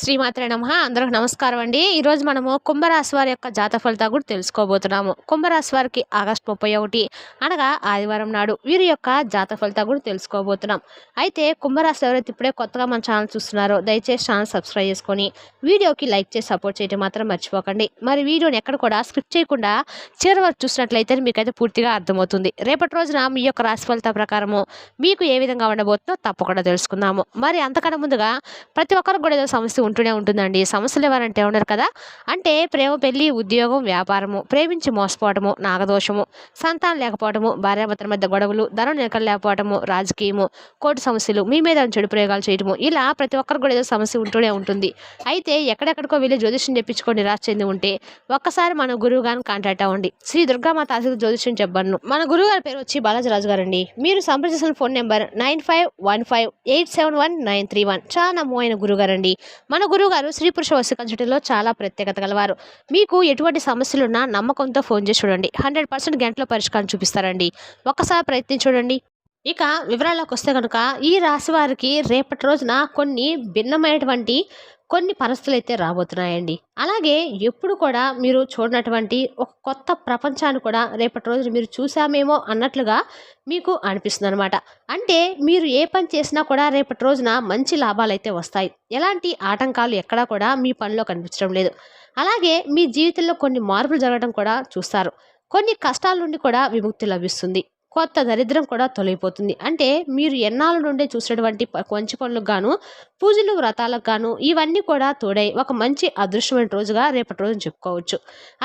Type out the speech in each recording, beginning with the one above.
శ్రీమాత్రే నమః. అందరికి నమస్కారం అండి. ఈరోజు మనము కుంభరాశి వారి యొక్క జాతక ఫలితాలు కూడా తెలుసుకోబోతున్నాము. కుంభరాశి వారికి ఆగస్టు 31 అనగా ఆదివారం నాడు వీరి యొక్క జాతక ఫలితాలు కూడా తెలుసుకోబోతున్నాం. అయితే కుంభరాశి ఎవరైతే ఇప్పుడే కొత్తగా మన ఛానల్ చూస్తున్నారో దయచేసి ఛానల్ సబ్స్క్రైబ్ చేసుకొని వీడియోకి లైక్ చేసి సపోర్ట్ చేయడం మాత్రం మర్చిపోకండి. మరి వీడియోని ఎక్కడ కూడా స్కిప్ చేయకుండా చివరి వరకు చూసినట్లయితే మీకైతే పూర్తిగా అర్థమవుతుంది. రేపటి రోజున మీ యొక్క రాశి ఫలితాల ప్రకారము మీకు ఏ విధంగా ఉండబోతుందో తప్పకుండా తెలుసుకుందాము. మరి అంతకన్నా ముందుగా ప్రతి ఒక్కరికి కూడా ఏదో సమస్య ఉంటూనే ఉంటుందండి. సమస్యలు ఎవరంటే ఉండరు కదా. అంటే ప్రేమ, పెళ్లి, ఉద్యోగం, వ్యాపారము, ప్రేమించి మోసపోవటము, నాగదోషము, సంతానం లేకపోవటము, భార్యాభర్తల మధ్య గొడవలు, ధనం నిలకడ లేకపోవటము, రాజకీయము, కోర్టు సమస్యలు, మీ మీద చెడు ప్రయోగాలు చేయటము, ఇలా ప్రతి ఒక్కరికి కూడా ఏదో సమస్య ఉంటూనే ఉంటుంది. అయితే ఎక్కడెక్కడికో వెళ్ళి జ్యోతిష్యం చెప్పించుకొని నిరాశ చెంది ఉంటే ఒక్కసారి మన గురువు గారిని కాంటాక్ట్ అవ్వండి. శ్రీ దుర్గామాత ఆశీర్వాద జ్యోతిష్యం చెప్పను. మన గురువు గారి పేరు వచ్చి బాలాజీరాజు గారండి. మీరు సంప్రదించిన ఫోన్ నెంబర్ 9515871931. చాలా నమ్మకమైన గురుగారండి. మన గురువుగారు స్త్రీ పురుష వస్తు కన్సల్టెంట్లో చాలా ప్రత్యేకత గలవారు. మీకు ఎటువంటి సమస్యలున్నా నమ్మకంతో ఫోన్ చేసి చూడండి. 100% గంటలో పరిష్కారం చూపిస్తారండి. ఒక్కసారి ప్రయత్నించి చూడండి. ఇక వివరాల్లోకి వస్తే కనుక ఈ రాశి వారికి రేపటి రోజున కొన్ని భిన్నమైనటువంటి కొన్ని పరిస్థితులు అయితే రాబోతున్నాయండి. అలాగే ఎప్పుడు కూడా మీరు చూడనటువంటి ఒక కొత్త ప్రపంచాన్ని కూడా రేపటి రోజున మీరు చూసామేమో అన్నట్లుగా మీకు అనిపిస్తుంది అనమాట. అంటే మీరు ఏ పని చేసినా కూడా రేపటి రోజున మంచి లాభాలు అయితే వస్తాయి. ఎలాంటి ఆటంకాలు ఎక్కడా కూడా మీ పనిలో కనిపించడం లేదు. అలాగే మీ జీవితంలో కొన్ని మార్పులు జరగడం కూడా చూస్తారు. కొన్ని కష్టాల నుండి కూడా విముక్తి లభిస్తుంది. కొత్త దరిద్రం కూడా తొలగిపోతుంది. అంటే మీరు ఎన్నాళ్ళ నుండే చూసినటువంటి మంచి పనులకు గాను, పూజలు, వ్రతాలకు గాను ఇవన్నీ కూడా తోడై ఒక మంచి అదృష్టమైన రోజుగా రేపటి రోజున చెప్పుకోవచ్చు.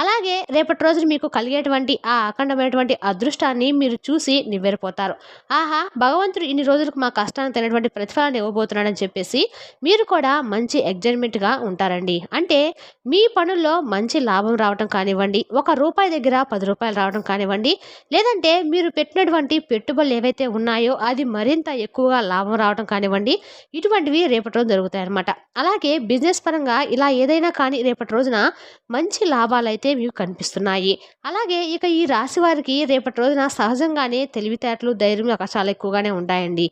అలాగే రేపటి రోజున మీకు కలిగేటువంటి ఆ అఖండమైనటువంటి అదృష్టాన్ని మీరు చూసి నివ్వెరపోతారు. ఆహా, భగవంతుడు ఇన్ని రోజులకు మా కష్టాన్ని తినటువంటి ప్రతిఫలాన్ని ఇవ్వబోతున్నాడని చెప్పేసి మీరు కూడా మంచి ఎగ్జైట్మెంట్గా ఉంటారండి. అంటే మీ పనుల్లో మంచి లాభం రావడం కానివ్వండి, ₹1 దగ్గర ₹10 రావడం కానివ్వండి, లేదంటే మీరు పెట్టినటువంటి పెట్టుబడులు ఏవైతే ఉన్నాయో అది మరింత ఎక్కువగా లాభం రావడం కానివ్వండి, ఇటువంటివి రేపటి రోజు జరుగుతాయి అన్నమాట. అలాగే బిజినెస్ పరంగా ఇలా ఏదైనా కానీ రేపటి రోజున మంచి లాభాలు అయితే మీకు కనిపిస్తున్నాయి. అలాగే ఇక ఈ రాశి వారికి రేపటి రోజున సహజంగానే తెలివితేటలు, ధైర్యం చాలా ఎక్కువగానే ఉంటాయండి.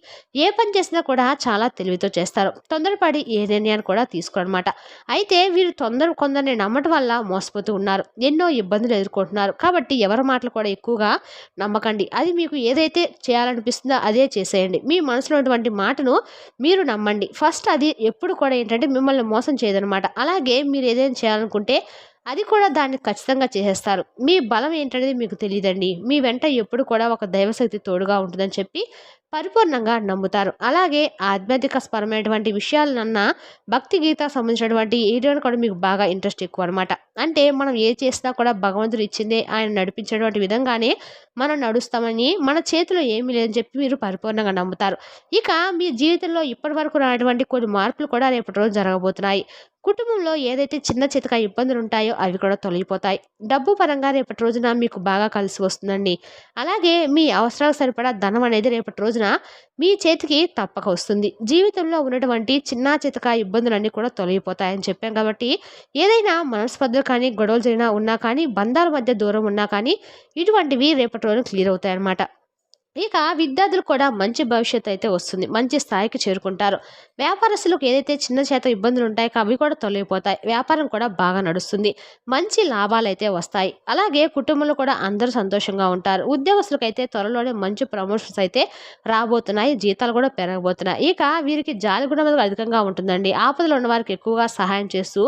ఏ పని చేసినా కూడా చాలా తెలివితో చేస్తారు. తొందరపడి ఏ నిర్ణయాన్ని కూడా తీసుకోరన్నమాట. అయితే వీరు కొందరిని నమ్మటం వల్ల మోసపోతూ ఉన్నారు. ఎన్నో ఇబ్బందులు ఎదుర్కొంటున్నారు. కాబట్టి ఎవరి మాటలు కూడా ఎక్కువగా నమ్మకండి. అది మీకు ఏదైతే చేయాలనిపిస్తుందో అదే చేసేయండి. మీ మనసులో ఉన్నటువంటి మాటను మీరు నమ్మండి. ఫస్ట్ అది ఎప్పుడు కూడా ఏంటంటే మిమ్మల్ని మోసం చేయదనమాట. అలాగే మీరు ఏదైనా చేయాలనుకుంటే అది కూడా దాన్ని ఖచ్చితంగా చేసేస్తారు. మీ బలం ఏంటనేది మీకు తెలియదండి. మీ వెంట ఎప్పుడు కూడా ఒక దైవశక్తి తోడుగా ఉంటుందని చెప్పి పరిపూర్ణంగా నమ్ముతారు. అలాగే ఆధ్యాత్మిక పరమైనటువంటి విషయాలన్నా భక్తి గీత సంబంధించినటువంటి ఏరియాలో కూడా మీకు బాగా ఇంట్రెస్ట్ ఎక్కువ అనమాట. అంటే మనం ఏ చేసినా కూడా భగవంతుడు ఇచ్చిందే ఆయన నడిపించేటువంటి విధంగానే మనం నడుస్తామని, మన చేతిలో ఏమీ లేదని చెప్పి మీరు పరిపూర్ణంగా నమ్ముతారు. ఇక మీ జీవితంలో ఇప్పటి వరకు రానటువంటి కొన్ని మార్పులు కూడా రేపటి రోజు జరగబోతున్నాయి. కుటుంబంలో ఏదైతే చిన్న చితక ఇబ్బందులు ఉంటాయో అవి కూడా తొలగిపోతాయి. డబ్బు పరంగా రేపటి రోజున మీకు బాగా కలిసి వస్తుందండి. అలాగే మీ అవసరాలకు సరిపడా ధనం అనేది రేపటి రోజున మీ చేతికి తప్పక వస్తుంది. జీవితంలో ఉన్నటువంటి చిన్న చితక ఇబ్బందులన్నీ కూడా తొలగిపోతాయని చెప్పాం కాబట్టి ఏదైనా మనస్పర్ధలు కానీ, గొడవలు జరిగినా ఉన్నా కానీ, బంధాల మధ్య దూరం ఉన్నా కానీ ఇటువంటివి రేపటి రోజున క్లియర్ అవుతాయి అన్నమాట. ఇక విద్యార్థులు కూడా మంచి భవిష్యత్తు అయితే వస్తుంది. మంచి స్థాయికి చేరుకుంటారు. వ్యాపారస్తులకు ఏదైతే చిన్న చేత ఇబ్బందులు ఉంటాయో అవి కూడా తొలగిపోతాయి. వ్యాపారం కూడా బాగా నడుస్తుంది. మంచి లాభాలు అయితే వస్తాయి. అలాగే కుటుంబంలో కూడా అందరూ సంతోషంగా ఉంటారు. ఉద్యోగస్తులకైతే త్వరలోనే మంచి ప్రమోషన్స్ అయితే రాబోతున్నాయి. జీతాలు కూడా పెరగబోతున్నాయి. ఇక వీరికి జాలి గుణం అనేది అధికంగా ఉంటుందండి. ఆపదలో ఉన్న వారికి ఎక్కువగా సహాయం చేస్తూ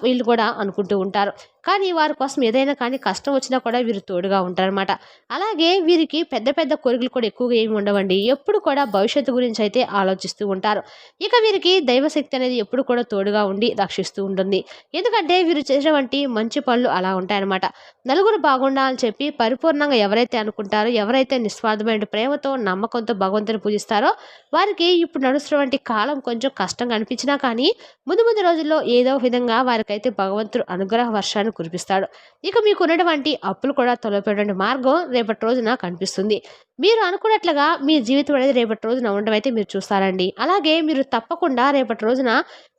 వీళ్ళు కూడా అనుకుంటూ ఉంటారు. కానీ వారి కోసం ఏదైనా కానీ కష్టం వచ్చినా కూడా వీరు తోడుగా ఉంటారన్నమాట. అలాగే వీరికి పెద్ద పెద్ద కోరికలు కూడా ఎక్కువగా ఏమి ఉండవండి. ఎప్పుడు కూడా భవిష్యత్తు గురించి అయితే ఆలోచిస్తూ ఉంటారు. ఇక వీరికి దైవశక్తి అనేది ఎప్పుడు కూడా తోడుగా ఉండి రక్షిస్తూ ఉంటుంది. ఎందుకంటే వీరు చేసేటువంటి మంచి పనులు అలా ఉంటాయన్నమాట. నలుగురు బాగుండాలని చెప్పి పరిపూర్ణంగా ఎవరైతే అనుకుంటారో, ఎవరైతే నిస్వార్థమైన ప్రేమతో, నమ్మకంతో భగవంతుని పూజిస్తారో వారికి ఇప్పుడు నడుస్తున్నటువంటి కాలం కొంచెం కష్టంగా అనిపించినా కానీ ముందు ముందు రోజుల్లో ఏదో విధంగా వారికైతే భగవంతుడు అనుగ్రహ వర్షాన్ని కురిపిస్తాడు. ఇక మీకు ఉన్నటువంటి అప్పులు కూడా తొలగిపోయేటువంటి మార్గం రేపటి రోజున కనిపిస్తుంది. మీరు అనుకున్నట్లుగా మీ జీవితం అనేది రేపటి రోజున ఉండడం అయితే మీరు చూస్తారండి. అలాగే మీరు తప్పకుండా రేపటి రోజున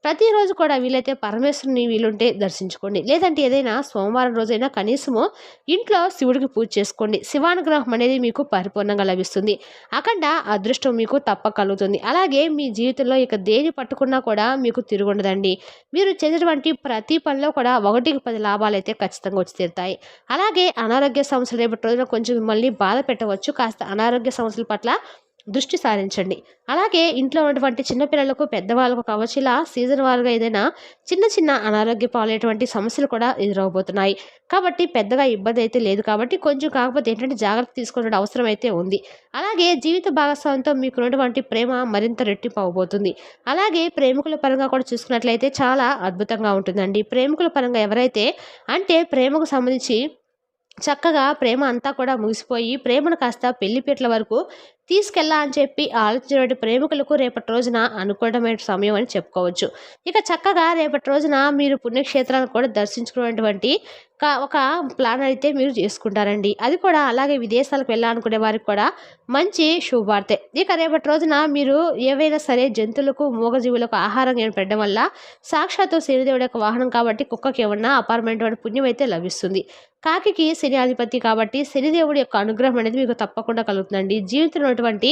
ప్రతిరోజు కూడా వీలైతే పరమేశ్వరుని వీలుంటే దర్శించుకోండి. లేదంటే ఏదైనా సోమవారం రోజైనా కనీసము ఇంట్లో శివుడికి పూజ చేసుకోండి. శివానుగ్రహం అనేది మీకు పరిపూర్ణంగా లభిస్తుంది. అఖండ అదృష్టం మీకు తప్పక కలుగుతుంది. అలాగే మీ జీవితంలో ఇక దేని పట్టుకున్నా కూడా మీకు తిరుగుండదండి. మీరు చేసేటువంటి ప్రతి పనిలో కూడా 1కి 10 లాభాలైతే ఖచ్చితంగా వచ్చి తీరుతాయి. అలాగే అనారోగ్య సమస్యలు రేపటి రోజున కొంచెం మిమ్మల్ని బాధ పెట్టవచ్చు. కాస్త అనారోగ్య సమస్యల పట్ల దృష్టి సారించండి. అలాగే ఇంట్లో ఉన్నటువంటి చిన్న పిల్లలకు, పెద్దవాళ్ళకు కావచ్చు, ఇలా సీజన్ వారీగా ఏదైనా చిన్న చిన్న అనారోగ్య పాలైనటువంటి సమస్యలు కూడా ఎదురవబోతున్నాయి. కాబట్టి పెద్దగా ఇబ్బంది అయితే లేదు కాబట్టి కొంచెం కాకపోతే ఏంటంటే జాగ్రత్త తీసుకోవాల్సిన అవసరం అయితే ఉంది. అలాగే జీవిత భాగస్వామితో మీకున్నటువంటి ప్రేమ మరింత రెట్టింపు అవ్వబోతుంది. అలాగే ప్రేమికుల పరంగా కూడా చూసుకున్నట్లయితే చాలా అద్భుతంగా ఉంటుందండి. ప్రేమికుల పరంగా ఎవరైతే అంటే ప్రేమకు సంబంధించి చక్కగా ప్రేమ అంతా కూడా ముగిసిపోయి ప్రేమను కాస్త పెళ్లిపీటల వరకు అని చెప్పి ఆలోచించినటువంటి ప్రేమికులకు రేపటి రోజున అనుకూలమైన సమయం అని చెప్పుకోవచ్చు. ఇక చక్కగా రేపటి రోజున మీరు పుణ్యక్షేత్రాలను కూడా దర్శించుకునేటువంటి ఒక ప్లాన్ అయితే మీరు చేసుకుంటారండి. అది కూడా అలాగే విదేశాలకు వెళ్ళాలనుకునే వారికి కూడా మంచి శుభవార్తే. ఇక రేపటి రోజున మీరు ఏవైనా సరే జంతువులకు, మూగజీవులకు ఆహారం పెట్టడం వల్ల సాక్షాత్తు శనిదేవుడి యొక్క వాహనం కాబట్టి కుక్కకి ఏమన్నా అపారమైనటువంటి పుణ్యం అయితే లభిస్తుంది. కాకికి శని అధిపతి కాబట్టి శనిదేవుడి యొక్క అనుగ్రహం అనేది మీకు తప్పకుండా కలుగుతుందండి. జీవితంలో ఉన్నటువంటి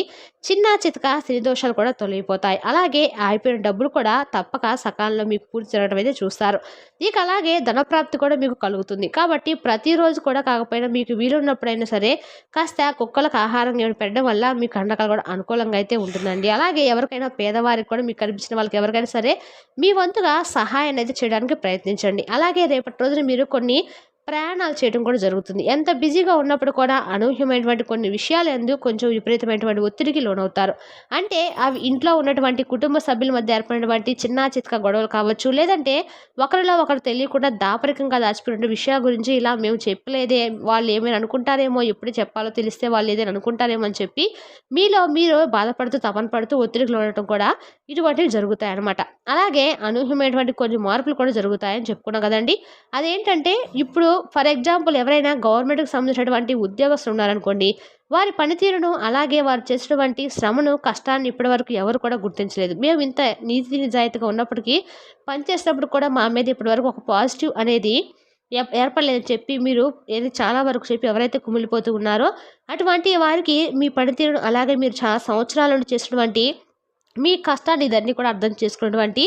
చిన్న చితక శని దోషాలు కూడా తొలగిపోతాయి. అలాగే ఆగిపోయిన డబ్బులు కూడా తప్పక సకాలంలో మీకు పూర్తి జరగడం అయితే చూస్తారు. ఇక అలాగే ధనప్రాప్తి కూడా మీకు కలుగుతుంది. కాబట్టి ప్రతిరోజు కూడా కాకపోయినా మీకు వీలున్నప్పుడైనా సరే కాస్త కుక్కలకు ఆహారం పెట్టడం వల్ల మీ కండకాలు కూడా అనుకూలంగా అయితే ఉంటుందండి. అలాగే ఎవరికైనా పేదవారికి కూడా మీకు కనిపించిన వాళ్ళకి ఎవరికైనా సరే మీ వంతుగా సహాయాన్ని అయితే చేయడానికి ప్రయత్నించండి. అలాగే రేపటి రోజున మీరు కొన్ని ప్రయాణాలు చేయడం కూడా జరుగుతుంది. ఎంత బిజీగా ఉన్నప్పుడు కూడా అనూహ్యమైనటువంటి కొన్ని విషయాలు ఎందుకు కొంచెం విపరీతమైనటువంటి ఒత్తిడికి లోనవుతారు. అంటే అవి ఇంట్లో ఉన్నటువంటి కుటుంబ సభ్యుల మధ్య ఏర్పడినటువంటి చిన్న చితక గొడవలు కావచ్చు, లేదంటే ఒకరిలో ఒకరు తెలియకుండా దాపరికంగా దాచిపెట్టిన విషయాల గురించి ఇలా మేము చెప్పలేదే, వాళ్ళు ఏమైనా అనుకుంటారేమో, ఎప్పుడు చెప్పాలో తెలిస్తే వాళ్ళు ఏదైనా అనుకుంటారేమో అని చెప్పి మీలో మీరు బాధపడుతూ తపన పడుతూ ఒత్తిడికి లోనవడం కూడా ఇటువంటివి జరుగుతాయి అన్నమాట. అలాగే అనూహ్యమైనటువంటి కొన్ని మార్పులు కూడా జరుగుతాయని చెప్పుకున్నాం కదండి. అదేంటంటే ఇప్పుడు ఫర్ ఎగ్జాంపుల్ ఎవరైనా గవర్నమెంట్‌కి సంబంధించినటువంటి ఉద్యోగస్తులు ఉన్నారనుకోండి. వారి పనితీరును అలాగే వారు చేసినటువంటి శ్రమను, కష్టాన్ని ఇప్పటివరకు ఎవరు కూడా గుర్తించలేదు. మేము ఇంత నీతి నిజాయితీగా ఉన్నప్పటికీ పనిచేసినప్పుడు కూడా మా మీద ఇప్పటివరకు ఒక పాజిటివ్ అనేది ఏర్పడలేదని చెప్పి మీరు చాలా వరకు చెప్పి ఎవరైతే కుమిలిపోతూ ఉన్నారో అటువంటి వారికి మీ పనితీరును అలాగే మీరు చాలా సంవత్సరాల నుండి చేసినటువంటి మీ కష్టాన్ని ఇదన్నీ కూడా అర్థం చేసుకున్నటువంటి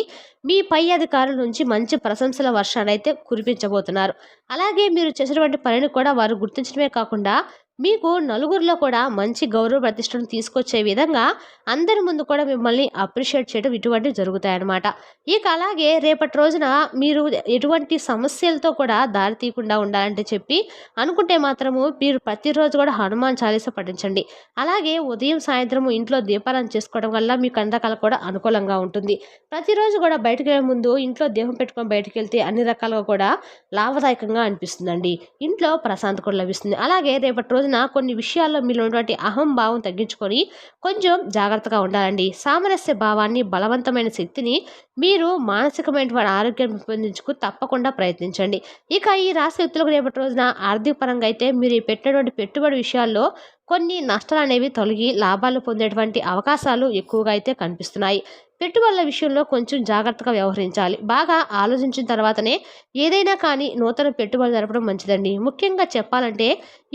మీ పై అధికారుల నుంచి మంచి ప్రశంసల వర్షాన్ని అయితే కురిపించబోతున్నారు. అలాగే మీరు చేసినటువంటి పనిని కూడా వారు గుర్తించడమే కాకుండా మీకు నలుగురిలో కూడా మంచి గౌరవ ప్రతిష్టను తీసుకొచ్చే విధంగా అందరి ముందు కూడా మిమ్మల్ని అప్రిషియేట్ చేయడం ఇటువంటివి జరుగుతాయన్నమాట. ఇక అలాగే రేపటి రోజున మీరు ఎటువంటి సమస్యలతో కూడా దారి తీయకుండా ఉండాలంటే చెప్పి అనుకుంటే మాత్రము మీరు ప్రతిరోజు కూడా హనుమాన్ చాలీస పఠించండి. అలాగే ఉదయం సాయంత్రం ఇంట్లో దీపారాధన చేసుకోవడం వల్ల మీ కండకాలు కూడా అనుకూలంగా ఉంటుంది. ప్రతిరోజు కూడా బయటకు వెళ్ళే ముందు ఇంట్లో దీపం పెట్టుకొని బయటకు వెళ్తే అన్ని రకాలుగా కూడా లాభదాయకంగా అనిపిస్తుందండి. ఇంట్లో ప్రశాంతత కూడా లభిస్తుంది. అలాగే రేపటి రోజున కొన్ని విషయాల్లో మీలో ఉన్నటువంటి అహంభావం తగ్గించుకొని కొంచెం జాగ్రత్తగా ఉండాలండి. సామరస్య భావాన్ని, బలవంతమైన శక్తిని మీరు మానసికమైన ఆరోగ్యాన్ని పెంపొందించుకు తప్పకుండా ప్రయత్నించండి. ఇక ఈ రాశి వ్యక్తులకు రేపటి రోజున ఆర్థిక పరంగా అయితే మీరు పెట్టినటువంటి పెట్టుబడి విషయాల్లో కొన్ని నష్టాలు అనేవి తొలగి లాభాలు పొందేటువంటి అవకాశాలు ఎక్కువగా అయితే కనిపిస్తున్నాయి. పెట్టుబడుల విషయంలో కొంచెం జాగ్రత్తగా వ్యవహరించాలి. బాగా ఆలోచించిన తర్వాతనే ఏదైనా కానీ నూతన పెట్టుబడులు జరపడం మంచిదండి. ముఖ్యంగా చెప్పాలంటే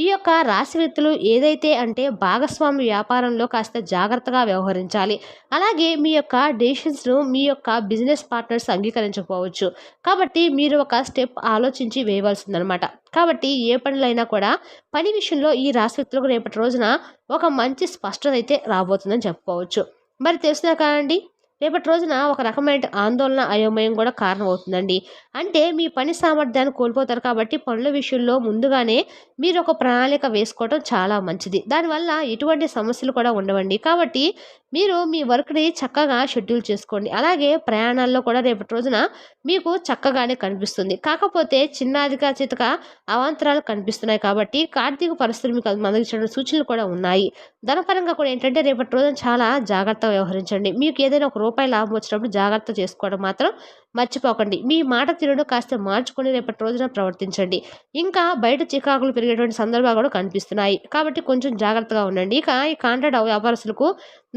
ఈ యొక్క రాశి వ్యక్తులు ఏదైతే అంటే భాగస్వామి వ్యాపారంలో కాస్త జాగ్రత్తగా వ్యవహరించాలి. అలాగే మీ యొక్క డెసిషన్స్ను మీ యొక్క బిజినెస్ పార్ట్నర్స్ అంగీకరించకపోవచ్చు. కాబట్టి మీరు ఒక స్టెప్ ఆలోచించి వేయవలసిందనమాట. కాబట్టి ఏ పనులైనా కూడా పని విషయంలో ఈ రాశి వ్యక్తులకు రేపటి రోజున ఒక మంచి స్పష్టత అయితే రాబోతుందని చెప్పుకోవచ్చు. మరి తెలిసినా కానండి రేపటి రోజున ఒక రకమైన ఆందోళన, అయోమయం కూడా కారణమవుతుందండి. అంటే మీ పని సామర్థ్యాన్ని కోల్పోతారు కాబట్టి పనుల విషయంలో ముందుగానే మీరు ఒక ప్రణాళిక వేసుకోవడం చాలా మంచిది. దానివల్ల ఎటువంటి సమస్యలు కూడా ఉండవండి. కాబట్టి మీరు మీ వర్క్‌ని చక్కగా షెడ్యూల్ చేసుకోండి. అలాగే ప్రయాణాల్లో కూడా రేపటి రోజున మీకు చక్కగానే కనిపిస్తుంది. కాకపోతే చిన్నాదిగా చితక అవాంతరాలు కనిపిస్తున్నాయి కాబట్టి కార్తీక పరిస్థితులు మీకు మందగించిన సూచనలు కూడా ఉన్నాయి. ధనపరంగా కూడా ఏంటంటే రేపటి రోజున చాలా జాగ్రత్తగా వ్యవహరించండి. మీకు ఏదైనా ఒక రూపాయి లాభం వచ్చినప్పుడు జాగ్రత్త చేసుకోవడం మాత్రం మర్చిపోకండి. మీ మాట తీరును కాస్త మార్చుకొని రేపటి రోజున ప్రవర్తించండి. ఇంకా బయట చికాకులు పెరిగేటువంటి సందర్భాలు కూడా కనిపిస్తున్నాయి. కాబట్టి కొంచెం జాగ్రత్తగా ఉండండి. ఇక ఈ కాంట్రాక్ట్ వ్యాపారస్తులకు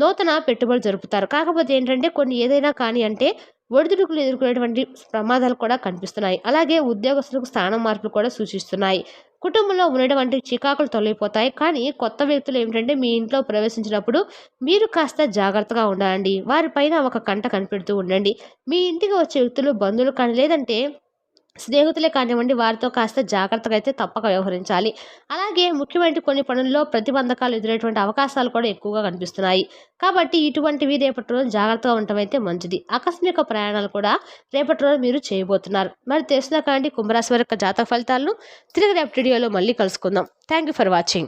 నూతన పెట్టుబడులు జరుపుతారు. కాకపోతే ఏంటంటే కొన్ని ఏదైనా కానీ అంటే ఒడిదుడుకులు ఎదుర్కొనేటువంటి ప్రమాదాలు కూడా కనిపిస్తున్నాయి. అలాగే ఉద్యోగస్తులకు స్థానం మార్పులు కూడా సూచిస్తున్నాయి. కుటుంబంలో ఉన్నటువంటి చికాకులు తొలగిపోతాయి. కానీ కొత్త వ్యక్తులు ఏమిటంటే మీ ఇంట్లో ప్రవేశించినప్పుడు మీరు కాస్త జాగ్రత్తగా ఉండాలండి. వారిపైన ఒక కంట కనిపెడుతూ ఉండండి. మీ ఇంటికి వచ్చే వ్యక్తులు బంధువులు కానీ లేదంటే స్నేహితులే కానివ్వండి, వారితో కాస్త జాగ్రత్తగా అయితే తప్పక వ్యవహరించాలి. అలాగే ముఖ్యమైన కొన్ని పనుల్లో ప్రతిబంధకాలు ఎదురయ్యేటువంటి అవకాశాలు కూడా ఎక్కువగా కనిపిస్తున్నాయి. కాబట్టి ఇటువంటివి రేపటి రోజు జాగ్రత్తగా ఉండటం అయితే మంచిది. ఆకస్మిక ప్రయాణాలు కూడా రేపటి రోజు మీరు చేయబోతున్నారు. మరి తెలిసిన కాండి కుంభరాశి వారి యొక్క జాతక ఫలితాలను తిరిగి రేపటి వీడియోలో మళ్ళీ కలుసుకుందాం. Thank you for watching.